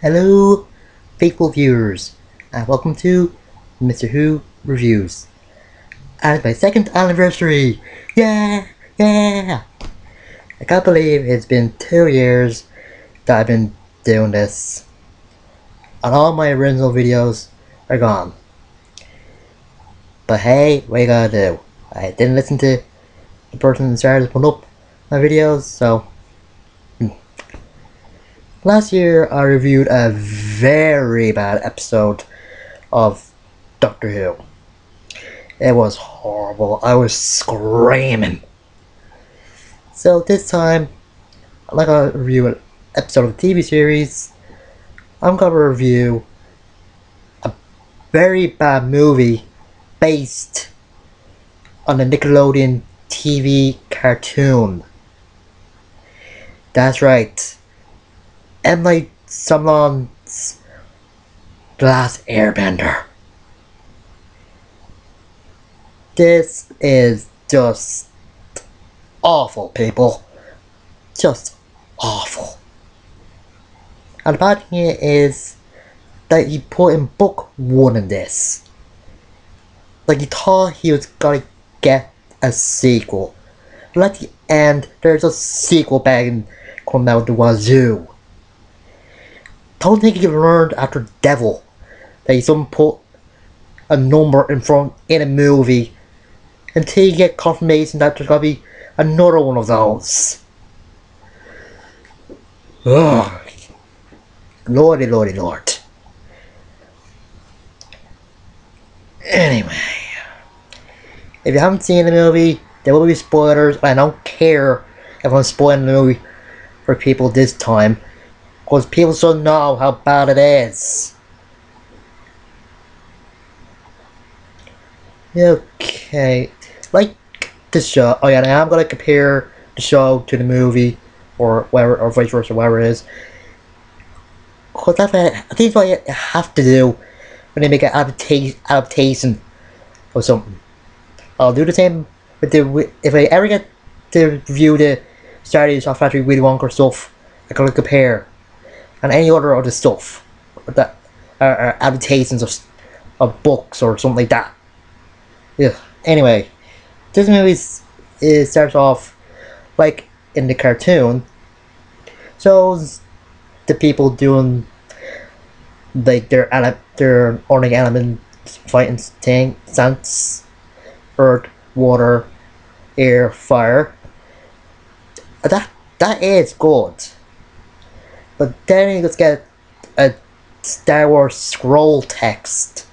Hello, faithful viewers, and welcome to Mr.Who Reviews. And it's my second anniversary! Yeah! Yeah! I can't believe it's been 2 years that I've been doing this. And all my original videos are gone. But hey, what you gotta do? I didn't listen to the person that started to put up my videos, so... Last year I reviewed a very bad episode of Doctor Who. It was horrible. I was screaming. So this time, like I review an episode of the TV series, I'm gonna review a very bad movie based on the Nickelodeon TV cartoon. That's right. M. Night Shyamalan's Last Airbender. This is just awful, people. Just awful. And the bad thing is that he put in book 1 in this. Like he thought he was gonna get a sequel. But at the end, there's a sequel begging coming out the wazoo. Don't think he learned after Devil that he shouldn't put a number in front in a movie until you get confirmation that there's gonna be another one of those. Ugh. Lordy, lordy, lord. Anyway, if you haven't seen the movie, there will be spoilers. I don't care if I'm spoiling the movie for people this time, because people should know how bad it is. Okay, like the show. Oh yeah, I am gonna compare the show to the movie, or whatever, or vice versa, whatever it is. Cause that's what I think what you have to do when they make an adaptation or something. I'll do the same with the. If I ever get to review the Star Wars Factory Willy Wonka stuff, I gotta compare, and any other stuff that are adaptations of books or something like that. Yeah. Anyway, this movie starts off like in the cartoon. Shows the people doing like their ordinary element fighting thing, sense, earth, water, air, fire. That is good. But then you just get a Star Wars scroll text,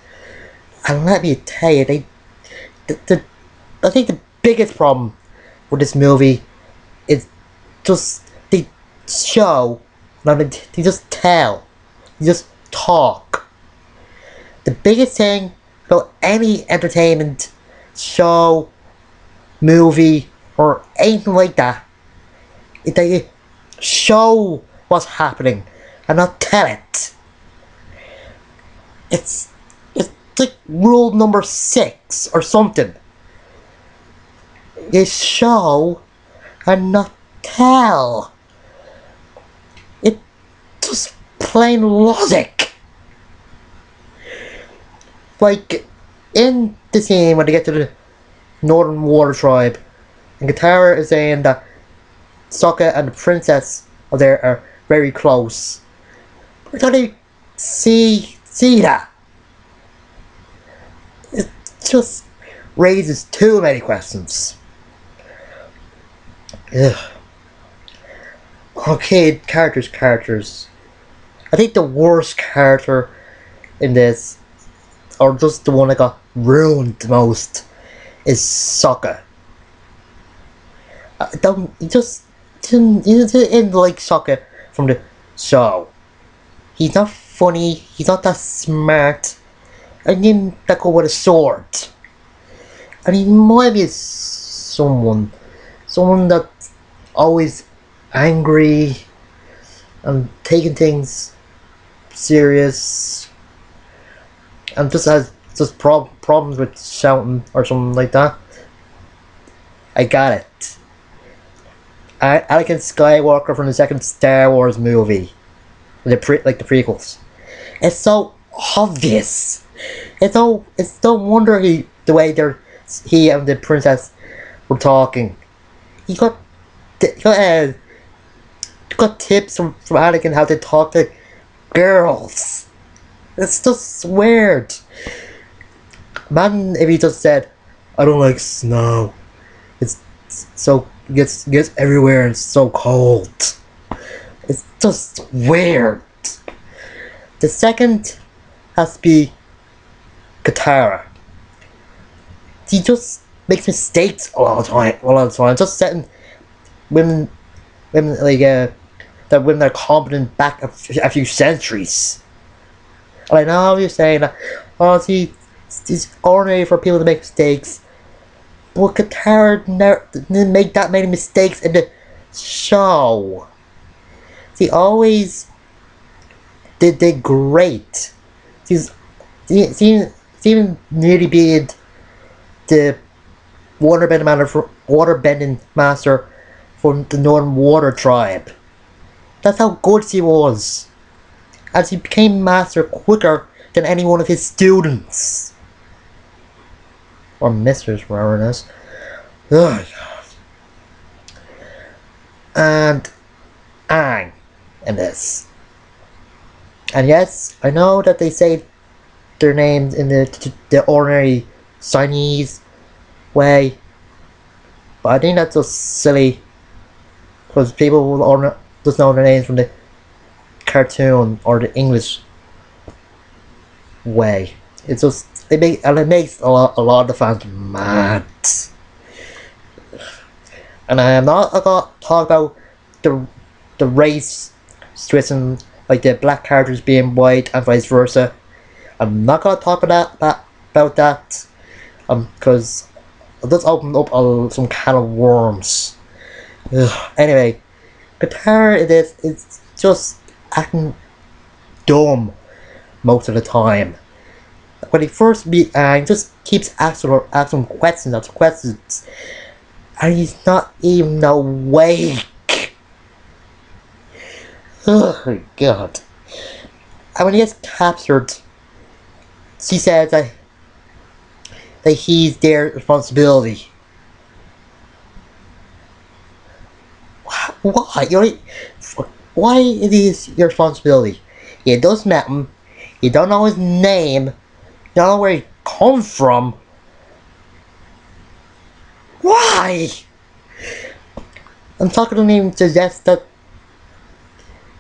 and let me tell you, I think the biggest problem with this movie is just they show, they just tell, they just talk. The biggest thing about any entertainment show, movie, or anything like that is that you show what's happening and not tell it. It's like rule number 6 or something. You show and not tell. It's just plain logic. Like in the scene when they get to the Northern Water Tribe, and Katara is saying that Sokka and the princess are there are very close. But don't they see that? It just raises too many questions. Ugh. Okay, characters. I think the worst character in this, or just the one that got ruined the most, is Sokka. He didn't like Sokka from the show. He's not funny, he's not that smart, and he didn't that good with a sword. And he might be someone that's always angry and taking things serious, and just has problems with shouting or something like that. I got it. Anakin Skywalker from the second Star Wars movie. like the prequels. It's so obvious. It's no wonder the way he and the princess were talking. He got tips from Anakin how to talk to girls. It's just weird. Imagine if he just said, "I don't like snow. It's so gets everywhere and it's so cold." It's just weird. The second has to be Katara. He just makes mistakes a lot of time. Just setting women like that women are competent back a few centuries. And I know you're saying that, oh, see, it's ordinary for people to make mistakes, but Katara never didn't make that many mistakes in the show. She always did great. She's even nearly being the waterbending master from the Northern Water Tribe. That's how good she was. And she became master quicker than any one of his students. Or misters, whatever it is. Oh, God. And Aang in this. And yes, I know that they say their names in the ordinary Chinese way, but I think that's just silly, because people will just know their names from the cartoon or the English way. It makes a lot of the fans mad. And I am not gonna talk about the race switching, like the black characters being white and vice versa. I'm not gonna talk about that, because it does open up some can of worms. Anyway, Katara is just acting dumb most of the time. When he first meets Aang, just keeps asking questions after questions, and he's not even awake. Oh my God. And when he gets captured, she says that he's their responsibility. Why? Why is he your responsibility? You just met him. You don't know his name. You don't know where he comes from. Why? I'm talking to him to suggest that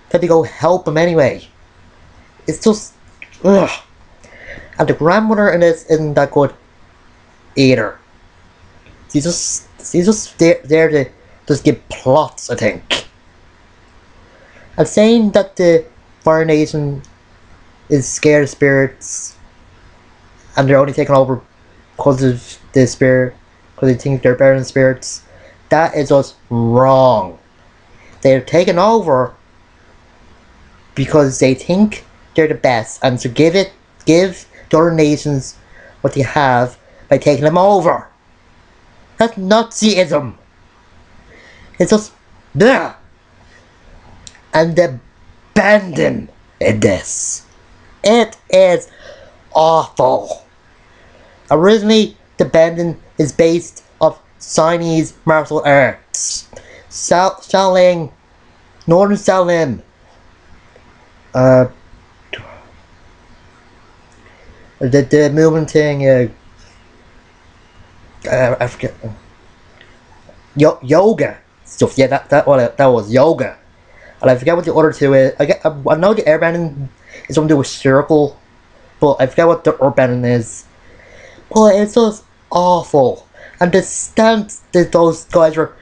they go help him anyway. It's just, ugh. And the grandmother in this isn't that good either. She's just there to just give plots, I think. And saying that the Fire Nation is scared of spirits and they're only taking over because of the spirit, because they think they're better than spirits, that is just wrong. They're taken over because they think they're the best, and to give the other nations what they have by taking them over. That's Nazism. It's just bleh. And the bending in this, it is awful. Originally, the bending is based off Chinese martial arts, Shaolin, Northern Shaolin. The movement thing, I forget. Yoga stuff. Yeah, that was yoga, and I forget what the other two is. I know the airbending is something to do with circle, but I forget what the earthbending is. But it's just awful, and the stance that those guys were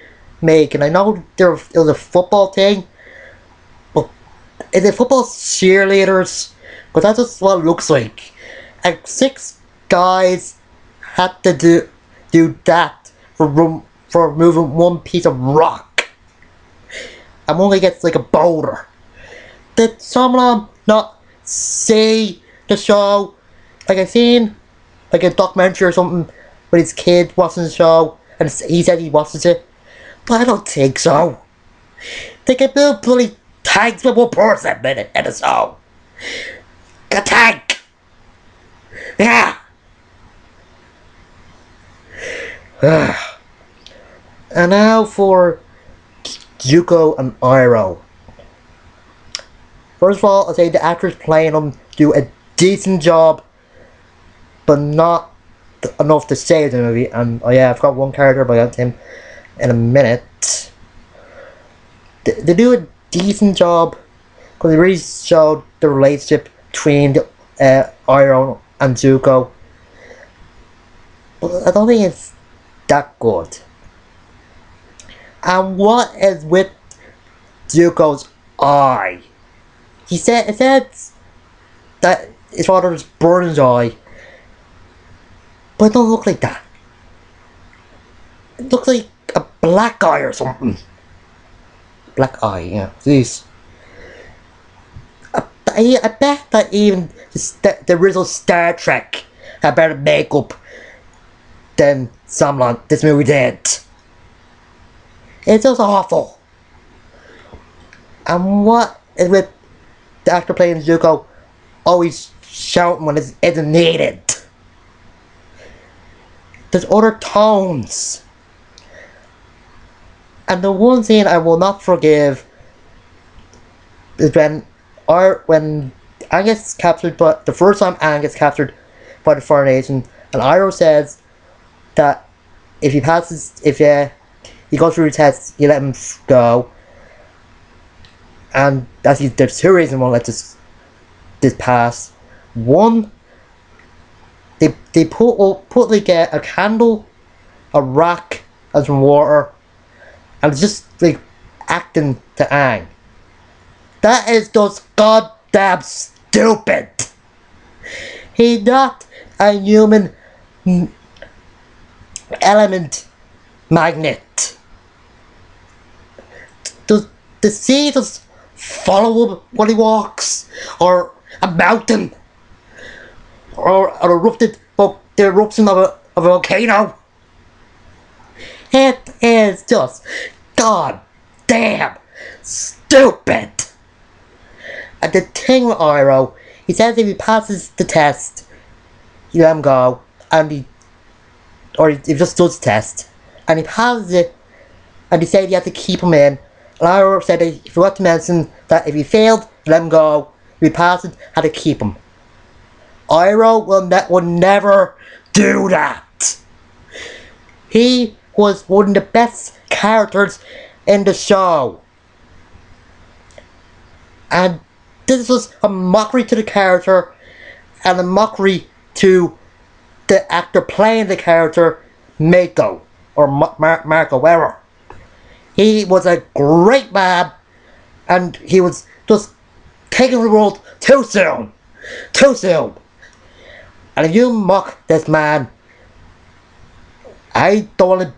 making. I know it was a football thing, but is it football cheerleaders? Because that's just what it looks like. And 6 guys had to do that for moving one piece of rock. And one guy gets like a boulder. Did someone not see the show? Like I seen like a documentary or something with his kid watching the show, and he said he watches it, but I don't think so. They can build bloody tanks with one person in the show. A tank. Yeah. And now for Zuko and Iroh. First of all, I'll say the actors playing them do a decent job, but not enough to save the movie. And oh yeah, I've got one character, but I'll get to him in a minute. They do a decent job because they really showed the relationship between Iroh and Zuko. But I don't think it's that good. And what is with Zuko's eye? It says that his father was Bird's eye, but it don't look like that. It looks like a black eye or something. Black eye, yeah. Jeez. I bet that even the original Star Trek had better makeup than this movie did. It's just awful. And what is with the actor playing Zuko always shouting when it isn't needed? There's other tones. And the one scene I will not forgive is when Aang gets captured, but the first time Aang gets captured by the Fire Nation, and Iroh says that if he goes through the test, you let him go. And there's two reasons why let this pass. One, they put like a candle, a rack, and some water, and it's just like acting to Aang. That is just goddamn stupid. He's not a human element magnet. Does the sea just follow him when he walks? Or a mountain? Or the eruption of a volcano? It is just goddamn stupid. And the thing with Iroh, he says if he passes the test, you let him go, and he just does the test, and he passes it, and he said you have to keep him in. And Iroh said that he forgot to mention that if he failed, you let him go. If he passed it, had to keep him. Iroh will never do that. He was one of the best characters in the show. And this was a mockery to the character and a mockery to the actor playing the character, Mako, or Marco, whatever. He was a great man, and he was just taking the world too soon. Too soon. And if you mock this man, I don't want to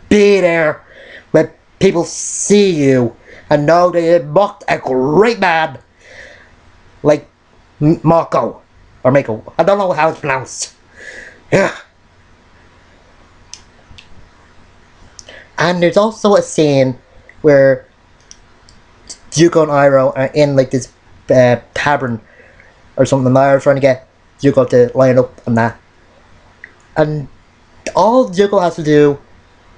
be there when people see you and know that you mocked a great man like Mako, or Mako. I don't know how it's pronounced. Yeah. And there's also a scene where Zuko and Iroh are in like this tavern or something, and Iroh's trying to get Zuko to line up on that. And all Zuko has to do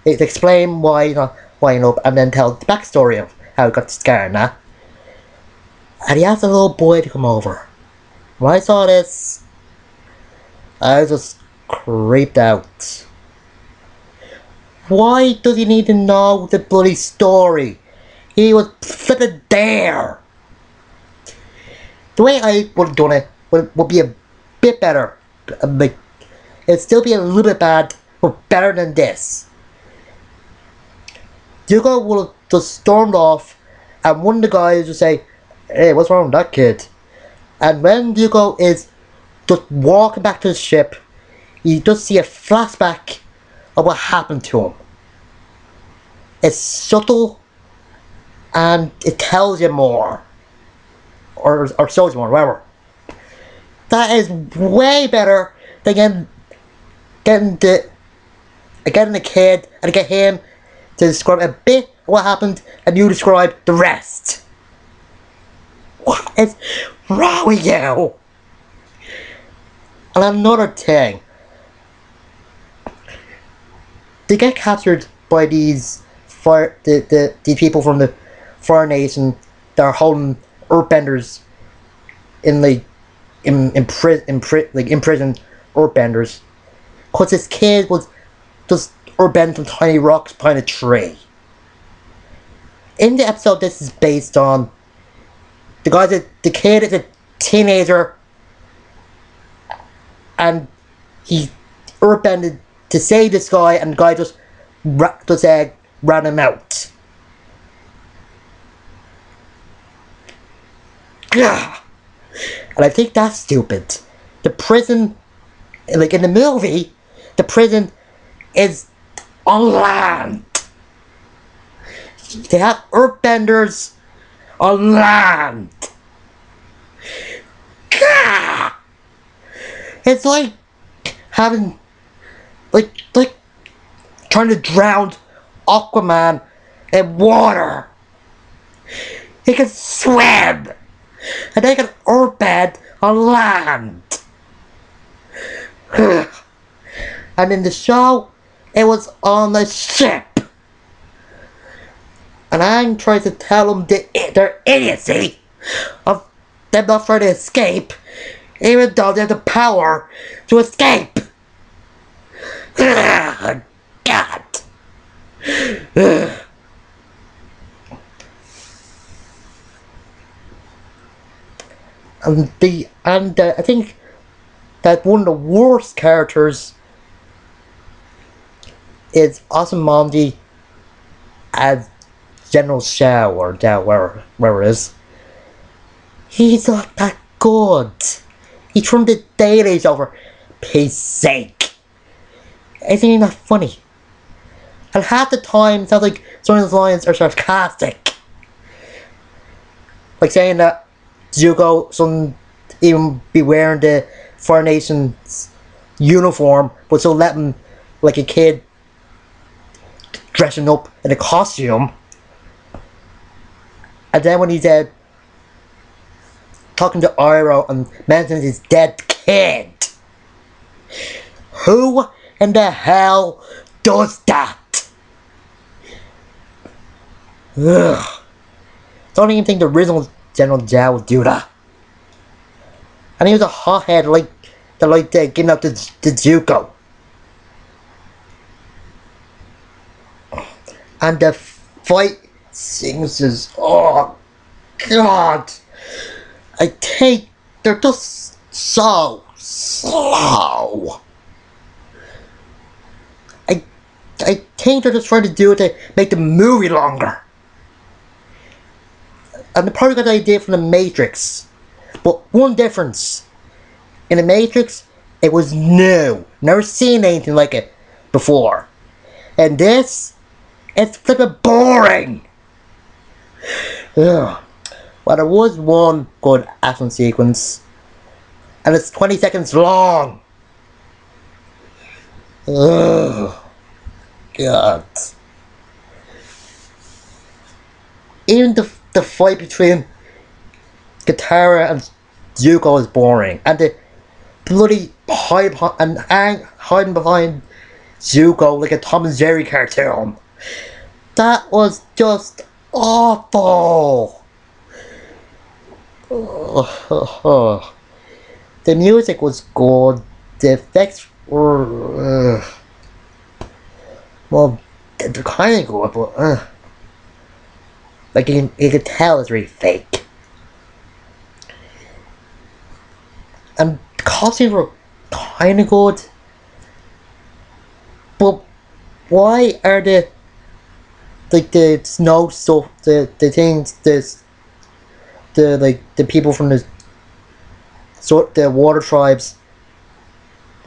is explain why he's not lining up, and then tell the backstory of how he got the scar and that. And he asked a little boy to come over. When I saw this, I was just creeped out. Why does he need to know the bloody story? He was flipping there. The way I would have done it would be a bit better. Like, it'd still be a little bit bad, but better than this. Zuko would have just stormed off, and one of the guys would say, "Hey, what's wrong with that kid?" And when Zuko is just walking back to the ship, you just see a flashback of what happened to him. It's subtle, and it tells you more, or shows you more, whatever. That is way better than getting the kid and get him to describe a bit of what happened, and you describe the rest. What is wrong with you? And another thing, they get captured by these the people from the Fire Nation that are holding Earthbenders in imprisoned Earthbenders, because this kid was just Earthbending from tiny rocks behind a tree. In the episode this is based on, the kid is a teenager and he Earthbended to save this guy, and the guy just ran him out. And I think that's stupid. The prison, like in the movie, the prison is on land. They have Earthbenders on land. It's like having, like trying to drown Aquaman in water. He can swim, and they can Earthbend on land. And in the show, it was on a ship. And I'm trying to tell them their idiocy of them not trying to escape, even though they have the power to escape. God. And I think that one of the worst characters is Ozymandias as General Shao, or Dao, wherever it is. He's not that good. He's from the Dailies over peace sake. Isn't he not funny? And half the time it sounds like some of his lines are sarcastic. Like saying that Zuko shouldn't even be wearing the Fire Nation's uniform, but still let him, like a kid, dressing up in a costume. And then when he's talking to Iroh and mentions his dead kid. Who in the hell does that? Ugh. Don't even think the original General Zhao would do that. And he was a hothead like getting up to Zuko. And the fight sequences, oh god, I think they're just so slow. I think they're just trying to do it to make the movie longer. And they probably got the idea from The Matrix. But one difference. In The Matrix, it was new. Never seen anything like it before. And this, it's flippin' boring. Ugh. Well, there was one good action sequence. And it's 20 seconds long. Ugh. God. Even the fight between Katara and Zuko is boring, and the bloody hiding behind Zuko like a Tom and Jerry cartoon. That was just awful. The music was good. The effects were well, they're kind of good, but like you could tell it's really fake. And the costumes were kind of good, but why are the snow stuff, the things, the people from the water tribes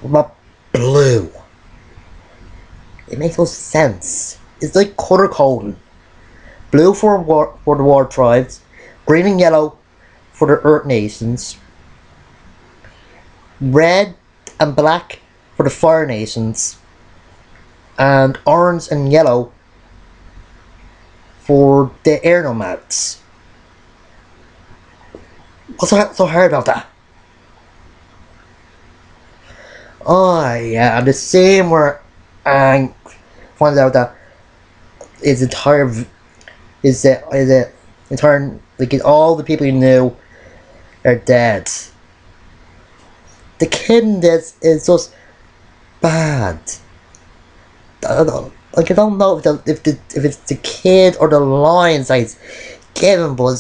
not blue? It makes no sense. It's like color coding. Blue for the water tribes, green and yellow for the Earth Nations, red and black for the Fire Nations, and orange and yellow for the Air Nomads. What's so hard about that? Oh yeah, and the same where Ang finds out that his entire is it entire like all the people he knew are dead. The kid in this is just bad. I don't know. Like I don't know if it's the kid or the lines that he's given, but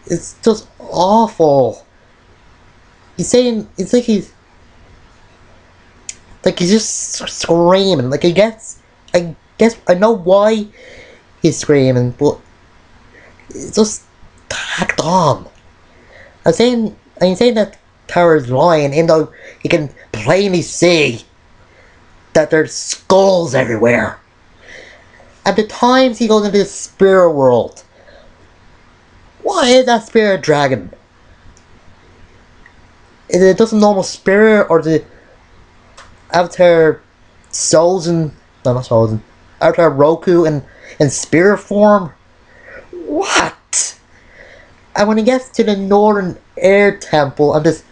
it's just awful. He's saying he's just screaming. Like I guess I know why he's screaming, but it's just tacked on. I'm saying that Tower's lying, even though you can plainly see that there's skulls everywhere. At the times he goes into the spirit world, what is that spirit dragon? Is it just a normal spirit, or the Avatar Sozen? No, not Sozen. Avatar Roku in spirit form? What? And when he gets to the Northern Air Temple, and this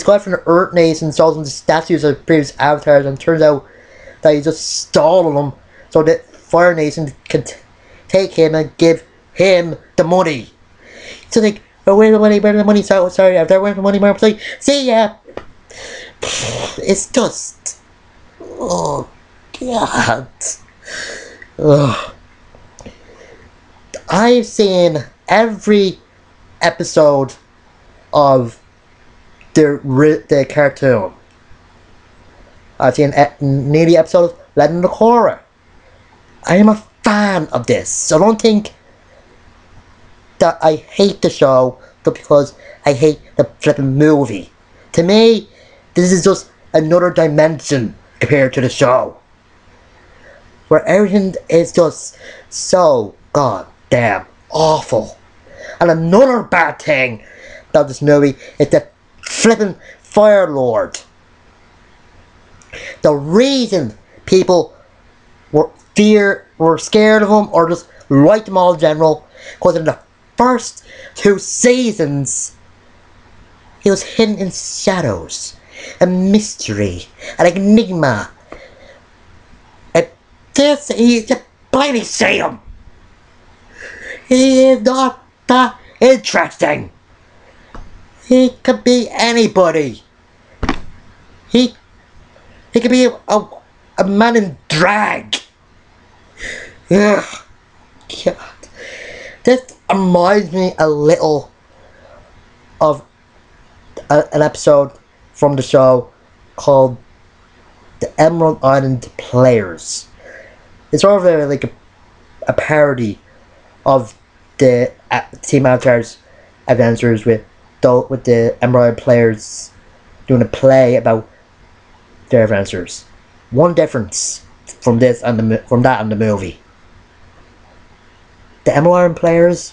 guy from the Earth Nation shows him the statues of previous avatars, and it turns out that he just stole them so that Fire Nation can take him and give him the money. So like, oh, where's the money? Sorry, Avatar, where's the money? Like, see ya. It's just, oh god. Ugh. I've seen every episode of the cartoon. I've seen nearly episodes of Legend of Korra. I am a fan of this, so don't think that I hate the show but because I hate the flipping movie. To me, this is just another dimension compared to the show, where everything is just so goddamn awful. And another bad thing about this movie is the flipping Fire Lord. The reason people were scared of him or just liked him all in general, because in the first 2 seasons he was hidden in shadows, a mystery, an enigma. And this, he just plainly see him. He is not that interesting. He could be anybody. He could be a man in drag. Ugh. God. This reminds me a little of an episode from the show called The Emerald Island Players. It's sort of like a parody of the Team Avatar's adventures with the Emerald Players doing a play about their adventures. One difference from this and from that and the movie: the Emerald Players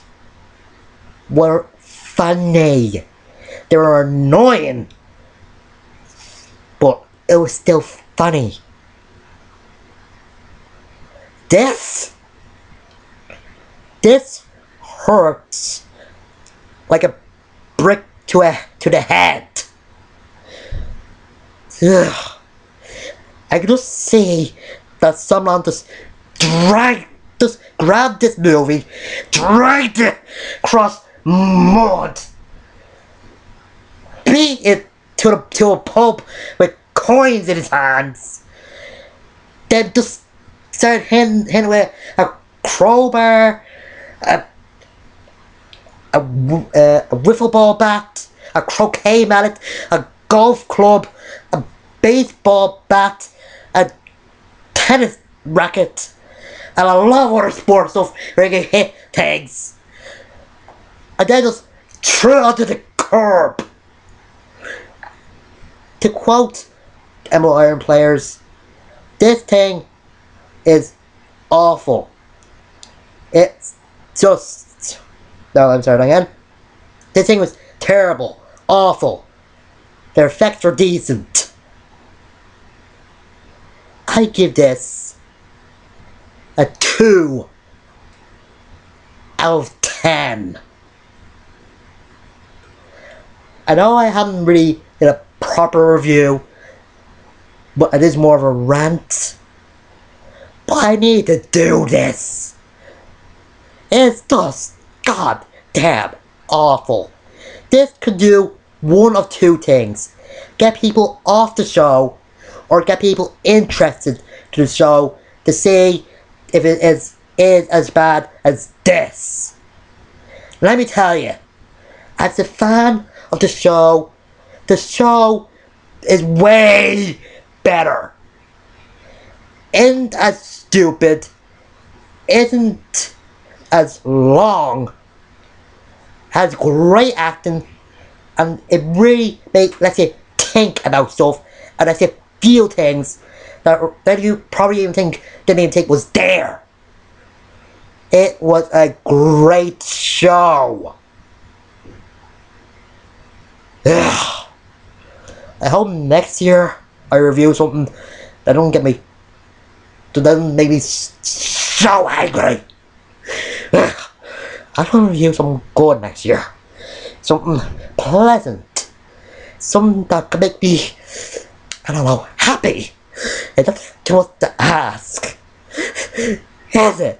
were funny. They were annoying, but it was still funny. This hurts like a brick to the head. Ugh. I can just see that someone just grabbed this movie, dragged it across mud, beat it to a pub with coins in his hands, then just started hitting with a crowbar, a wiffle ball bat, a croquet mallet, a golf club, a baseball bat, a tennis racket, and a lot of other sports stuff where you can hit things. And then just threw it onto the curb. To quote Emerald Iron Players, this thing is awful. It's just... No, I'm sorry again. This thing was terrible. Awful. Their effects were decent. I give this a 2 out of 10. 10. I know I haven't really did a proper review, but it is more of a rant. But I need to do this. It's just goddamn awful. This could do one of two things. Get people off the show, or get people interested to the show to see if it is as bad as this. Let me tell you, as a fan of the show is way better. Isn't as stupid, isn't as long, has great acting, and it really lets you think about stuff and lets you feel things that you probably didn't even think was there. It was a great show. Ugh. I hope next year I review something that doesn't make me so angry. Ugh. I want to review something good next year. Something pleasant. Something that can make me, I don't know, happy. And that's too much to ask. Is it?